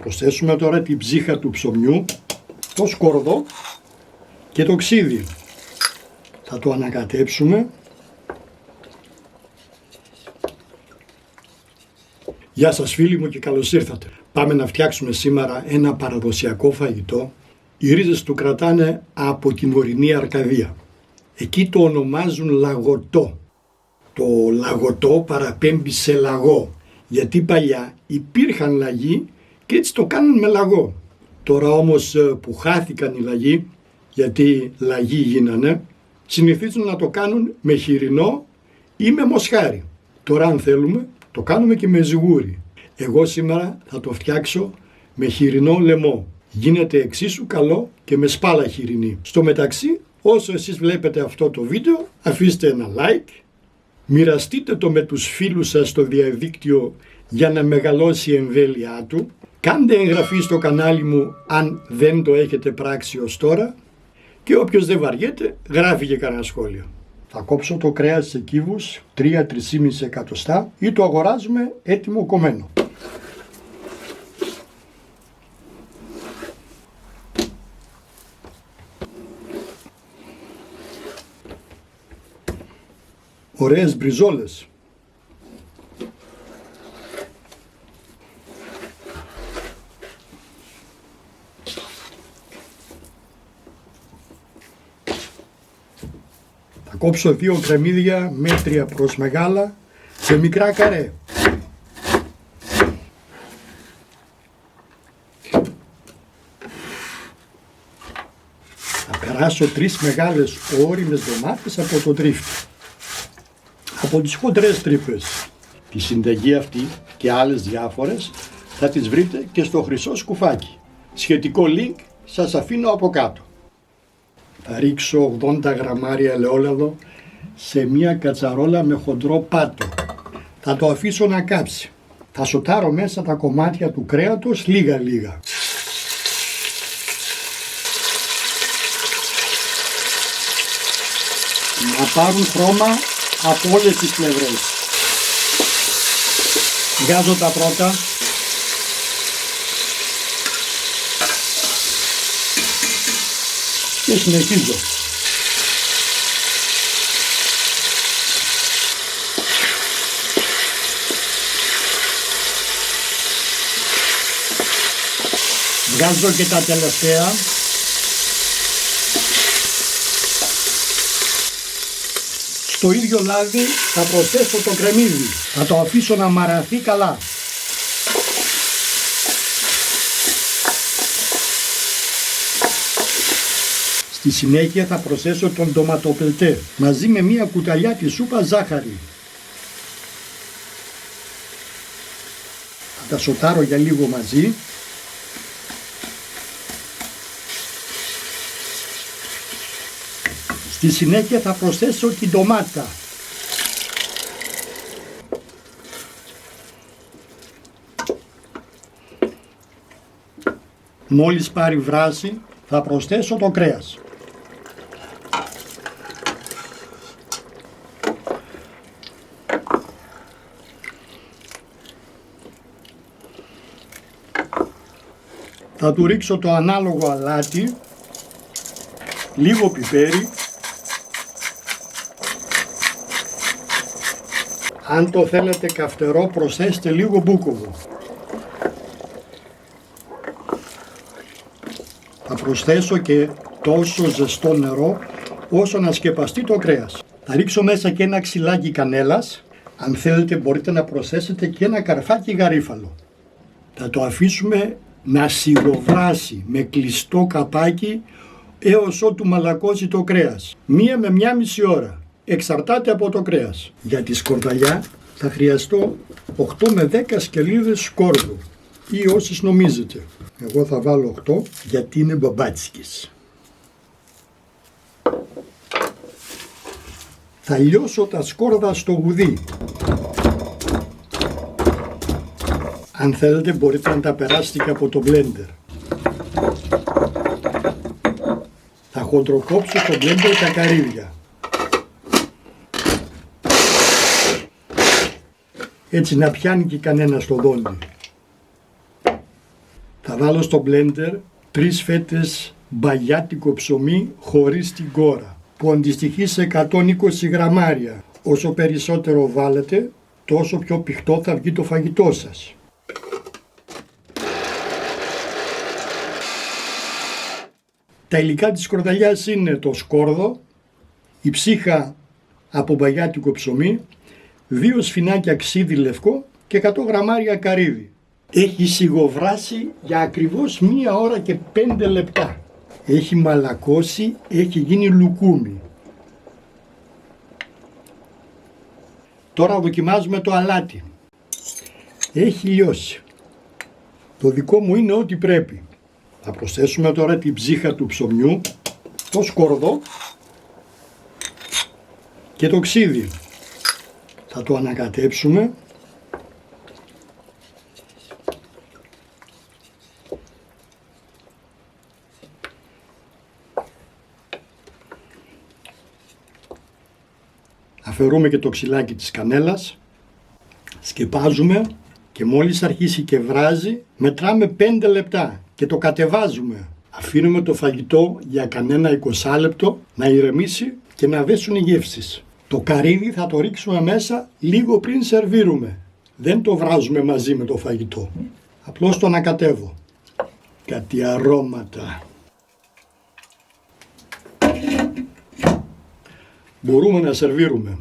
προσθέσουμε τώρα την ψύχα του ψωμιού, το σκόρδο και το ξύδι. Θα το ανακατέψουμε. Γεια σας φίλοι μου και καλώς ήρθατε. Πάμε να φτιάξουμε σήμερα ένα παραδοσιακό φαγητό. Οι ρίζες του κρατάνε από την ορεινή Αρκαδία. Εκεί το ονομάζουν λαγωτό. Το λαγωτό παραπέμπει σε λαγό, γιατί παλιά υπήρχαν λαγοί και έτσι το κάνουν με λαγό. Τώρα όμως που χάθηκαν οι λαγοί, γιατί λαγοί γίνανε, συνηθίζουν να το κάνουν με χοιρινό ή με μοσχάρι. Τώρα αν θέλουμε το κάνουμε και με ζυγούρι. Εγώ σήμερα θα το φτιάξω με χοιρινό λαιμό. Γίνεται εξίσου καλό και με σπάλα χοιρινή. Στο μεταξύ, όσο εσείς βλέπετε αυτό το βίντεο, αφήστε ένα like, μοιραστείτε το με τους φίλους σας στο διαδίκτυο για να μεγαλώσει η εμβέλειά του. Κάντε εγγραφή στο κανάλι μου αν δεν το έχετε πράξει ως τώρα και όποιος δεν βαριέται γράφει και κανένα σχόλιο. Θα κόψω το κρέας σε κύβους 3-3,5 εκατοστά ή το αγοράζουμε έτοιμο κομμένο. Ωραίες μπριζόλες. Θα κόψω 2 κρεμμύδια μέτρια προς μεγάλα σε μικρά καρέ. Θα περάσω 3 μεγάλες ώριμες ντομάτες από το τρίφτη. Από τις χοντρές τρύπες. Τη συνταγή αυτή και άλλες διάφορες θα τις βρείτε και στο χρυσό σκουφάκι. Σχετικό link σας αφήνω από κάτω. Θα ρίξω 80 γραμμάρια ελαιόλαδο σε μια κατσαρόλα με χοντρό πάτο. Θα το αφήσω να κάψει. Θα σοτάρω μέσα τα κομμάτια του κρέατος λίγα λίγα. Να πάρουν χρώμα από όλες τις πλευρές. Βγάζω τα πρώτα. Και συνεχίζω. Βγάζω και τα τελευταία. Στο ίδιο λάδι θα προσθέσω το κρεμμύδι. Θα το αφήσω να μαραθεί καλά. Στη συνέχεια θα προσθέσω τον ντοματοπελτέ μαζί με μία κουταλιά τη σούπα ζάχαρη. Θα τα σοτάρω για λίγο μαζί. Στη συνέχεια θα προσθέσω την ντομάτα. Μόλις πάρει βράση θα προσθέσω το κρέας. Θα του ρίξω το ανάλογο αλάτι, λίγο πιπέρι. Αν το θέλετε καυτερό προσθέστε λίγο μπούκοβο. Θα προσθέσω και τόσο ζεστό νερό όσο να σκεπαστεί το κρέας. Θα ρίξω μέσα και ένα ξυλάκι κανέλας. Αν θέλετε μπορείτε να προσθέσετε και ένα καρφάκι γαρίφαλο. Θα το αφήσουμε να σιγοβράσει με κλειστό καπάκι έως ότου μαλακώσει το κρέας. 1 με 1,5 ώρα. Εξαρτάται από το κρέας. Για τη σκορδαλιά θα χρειαστώ 8 με 10 σκελίδες σκόρδου ή όσες νομίζετε. Εγώ θα βάλω 8 γιατί είναι μπαμπάτσικες. Θα λιώσω τα σκόρδα στο γουδί. Αν θέλετε μπορείτε να τα περάσετε και από το blender. Θα χοντροκόψω στο blender τα καρύδια. Έτσι να πιάνει και κανένα στο δόντι. βάλω στο μπλέντερ 3 φέτες μπαγιάτικο ψωμί χωρίς την κόρα, που αντιστοιχεί σε 120 γραμμάρια. Όσο περισσότερο βάλετε, τόσο πιο πηχτό θα βγει το φαγητό σας. Τα υλικά της σκορδαλιάς είναι το σκόρδο, η ψύχα από μπαγιάτικο ψωμί, 2 σφινάκια ξύδι λευκό και 100 γραμμάρια καρύδι. Έχει σιγοβράσει για ακριβώς 1 ώρα και 5 λεπτά. Έχει μαλακώσει, έχει γίνει λουκούμι. Τώρα δοκιμάζουμε το αλάτι. Έχει λιώσει. Το δικό μου είναι ό,τι πρέπει. Θα προσθέσουμε τώρα την ψύχα του ψωμιού, το σκόρδο και το ξύδι. Θα το ανακατέψουμε. Αφαιρούμε και το ξυλάκι της κανέλας, σκεπάζουμε και μόλις αρχίσει και βράζει μετράμε 5 λεπτά και το κατεβάζουμε. Αφήνουμε το φαγητό για κανένα 20 λεπτό να ηρεμήσει και να δέσουν οι γεύσεις. Το καρύδι θα το ρίξουμε μέσα λίγο πριν σερβίρουμε. Δεν το βράζουμε μαζί με το φαγητό. Απλώς το ανακατεύω. Κάτι αρώματα. Μπορούμε να σερβίρουμε.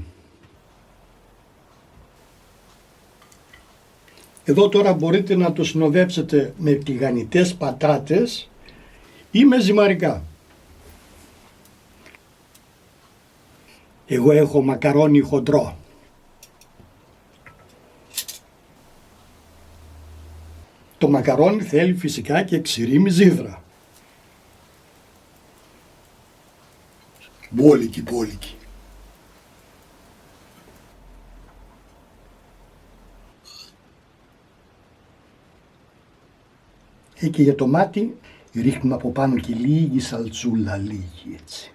Εδώ τώρα μπορείτε να το συνοδεύσετε με τηγανιτές πατάτες ή με ζυμαρικά. Εγώ έχω μακαρόνι χοντρό. Το μακαρόνι θέλει φυσικά και ξηρή μυζίδρα. Μπόλικη. Και για το μάτι ρίχνουμε από πάνω και λίγη σαλτσούλα, λίγη έτσι.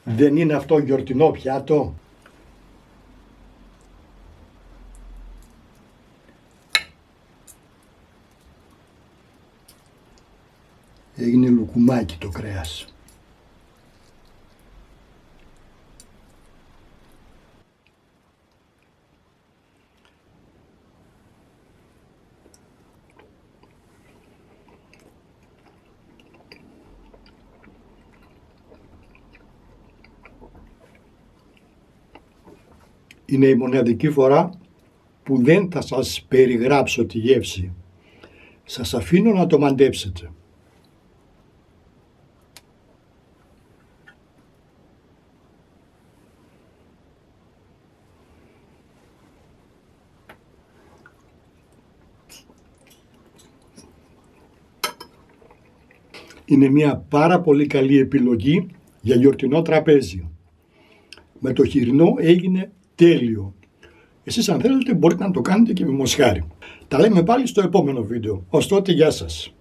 Δεν είναι αυτό γιορτινό πιάτο? Έγινε λουκουμάκι το κρέας. Είναι η μοναδική φορά που δεν θα σας περιγράψω τη γεύση. Σας αφήνω να το μαντέψετε. Είναι μια πάρα πολύ καλή επιλογή για γιορτινό τραπέζι. Με το χοιρινό έγινε τέλειο. Εσείς αν θέλετε μπορείτε να το κάνετε και με μοσχάρι. Τα λέμε πάλι στο επόμενο βίντεο. Ως τότε, γεια σας.